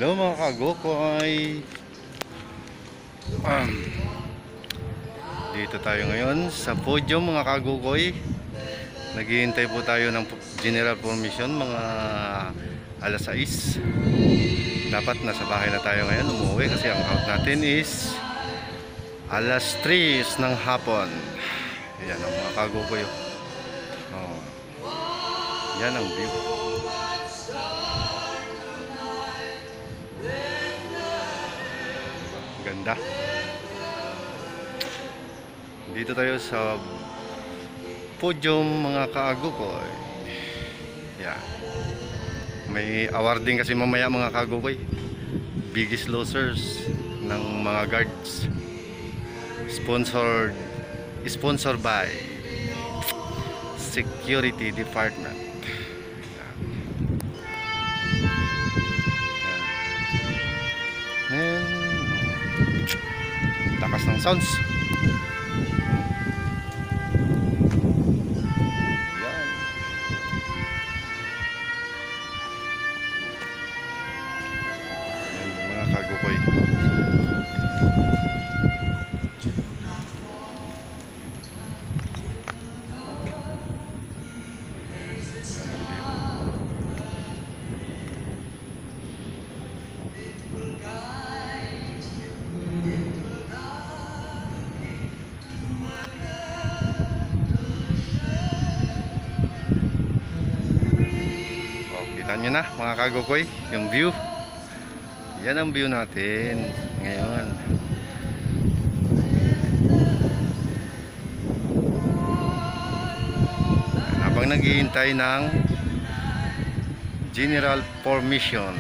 Hello mga kagokoy. Dito tayo ngayon sa podium mga kagokoy. Naghihintay po tayo ng general permission mga alas 6. Dapat nasa bahay na tayo ngayon, umuwi kasi ang out natin is alas 3 ng hapon. Yan ang mga kagokoy. Oh. Yan ang view. Ganda. Dito tayo sa podium mga kaagokoy. Yeah. May awarding kasi mamaya mga kaagokoy. Biggest losers ng mga guards. Sponsored by Security Department. Takas ng sounds. Yan. Yan mga kagokoy. Kita nyo na mga kagokoy, yung view. Yan ang view natin ngayon. Habang naghihintay ng general permission,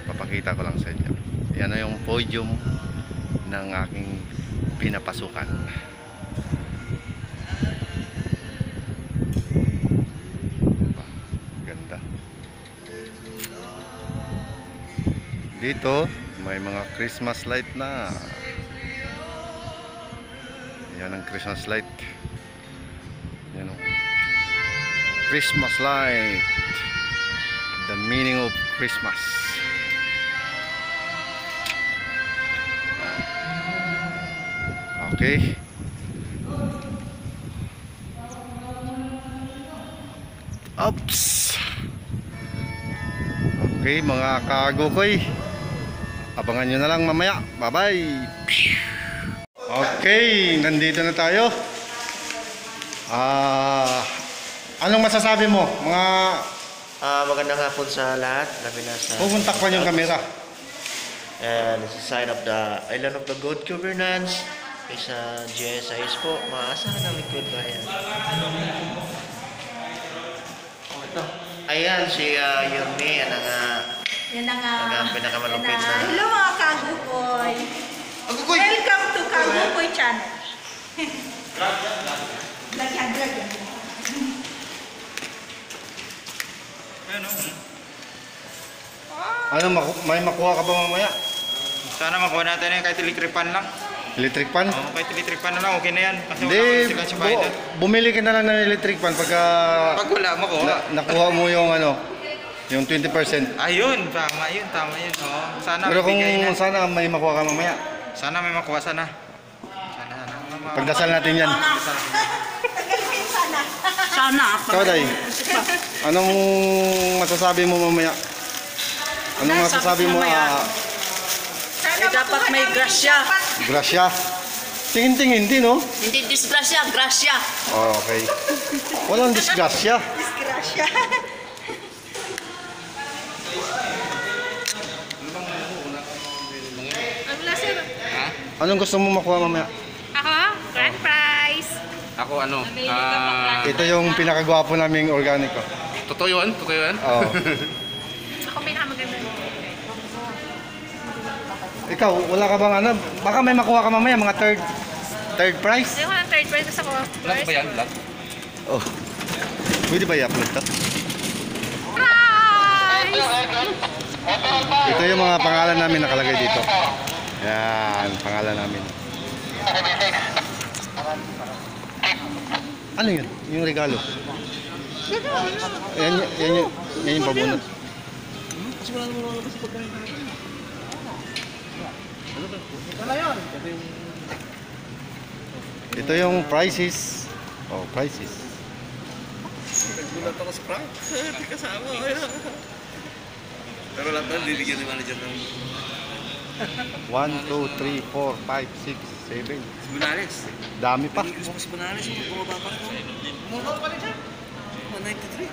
papakita ko lang sa inyo. Yan na yung podium ng aking pinapasukan. Dito may mga Christmas light na. Yan ang Christmas light. Yan ang Christmas light. The meaning of Christmas. Okay. Oops. Okay mga kagokoy, abangan nyo na lang mamaya. Bye bye. Okay, nandito na tayo. Anong masasabi mo mga magandang hapon sa lahat, labi na sa pumuntak pa yung kamera. And it's a sign of the Island of the Good Governance is GSIS po, maasahan ng lingkod bayan. Ayan si Yumi, yan ang pinakamalupit na. Hello mga kagukoy. Welcome to Kagukoy Channel. Lagyan. Ano, may makuha ka ba mamaya? Sana makuha natin kahit electric pan lang. Electric pan? Oo, kahit electric pan na lang, okay na yan. Kasi Hindi, wala kasi bayad doon. bumili ka na lang ng electric pan pagka Pag wala, makuha. nakuha mo yung yung 20%. Ayun, tama yun. Oo. Sana Pero kung bigay na. sana may makuha ka mamaya, Sana may makuha, sana. pagdasal natin yan. Sana. Ikaw, Day, anong masasabi mo mamaya? Anong masasabi mo? Dapat may grasya. Grasya. Tingin-tingin din, no? Hindi disgrasya, grasya. Okay. Walang disgrasya. Disgrasya. Ang laser. Ha? Anong gusto mo makuha mamaya? Ako, grand prize. Ako ano? Ito yung pinakagwapo naming organiko. Totoo yun? Oo. Ako pinakamaganda. Ikaw, wala ka bang baka may makuha ka mamaya, mga third prize? Ayoko ng third prize, gusto ko. Vlog ba yan? Vlog? Oh. Pwede ba i-upload to? Prize! Ito yung mga pangalan namin nakalagay dito. Yan, pangalan namin. Ano yun? Yung regalo. Yan yung pabunot. Kasi wala naman naman kasi pagkain natin. Ano yun? Ito yung prices. Oh, prices. Nagbulat ako sa prank. Hindi kasama. Pero lahat na, liligyan ni manager ng 1, 2, 3, 4, 5, 6, 7. Bunales. Dami pa. Mas Bunales, bumaba pa rin. Bumaba pa rin siya. 193.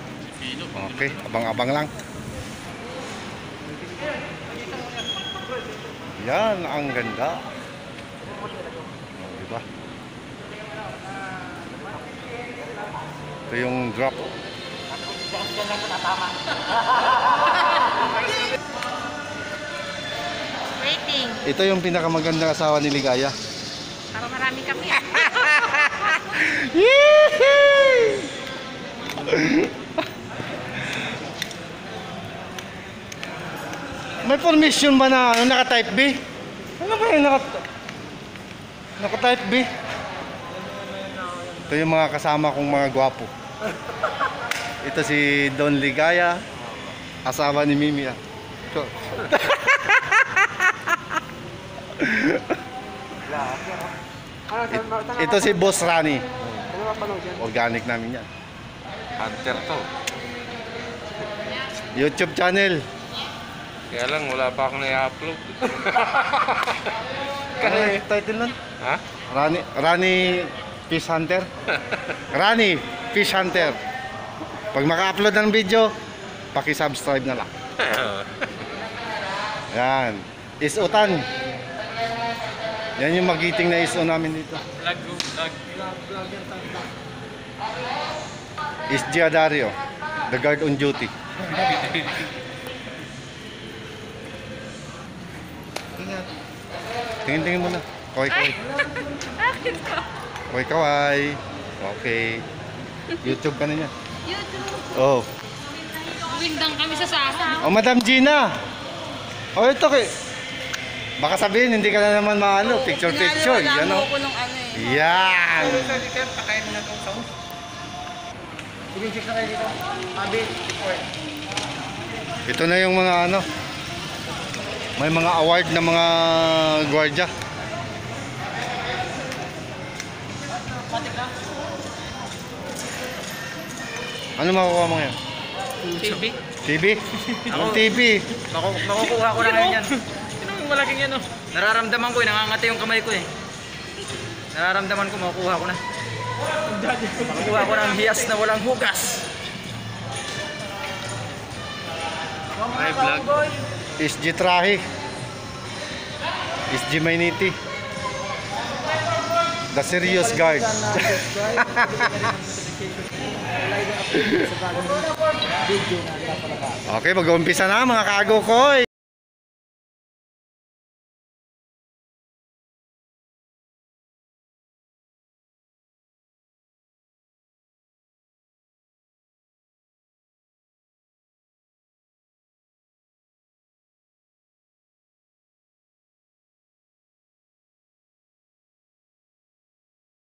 Okay, abang-abang lang. Yan, ang ganda. Oh, diba? Ito yung drop. Waiting. Ito yung pinakamagandang asawa ni Ligaya. Para marami kami. May permission ba na ano, naka-type B? Ano ba yung naka-type B? Ito yung mga kasama kong mga gwapo. Ito si Don Ligaya, asawa ni Mimi. So, ito si Boss Rani. Organic namin yan. Hunter to. YouTube channel. Kaya lang, wala pa akong na-upload. Ano yung title nun? Ha? Rani Fish Hunter. Rani Fish Hunter. Pag maka-upload ng video, paki-subscribe na lang. Yan. Isutan. Yan yung magiting na iso namin dito. SG Adario, the guard on duty. Tingin-tingin muna. Kaway-kaway. Bakit ko? Kaway-kaway. Okay. YouTube ka na niya. YouTube. Oh. Windang kami sa sasa. Oh, Madam Gina. Oh, ito kay. Baka sabihin, hindi ka na naman maano. Picture-picture. Yan o. Ko nung ano eh. Yan. Pakain mo na itong sound. Sige, check na kayo dito. Abi, report. Ito na yung mga ano. May mga award na mga gwardiya. Ano makukuha mo ngayon? TV. TV? Ang TV. Makukuha ko na ngayon yan. Sino yung malaking yan oh? Nararamdaman ko eh, nangangati yung kamay ko eh. Nararamdaman ko, makukuha ko na. Makukuha ko ng hiyas na walang hugas. Hi vlog. SG Trahi. SG Mayniti. The Serious Guard. Okay, mag-uumpisa na mga kago ko.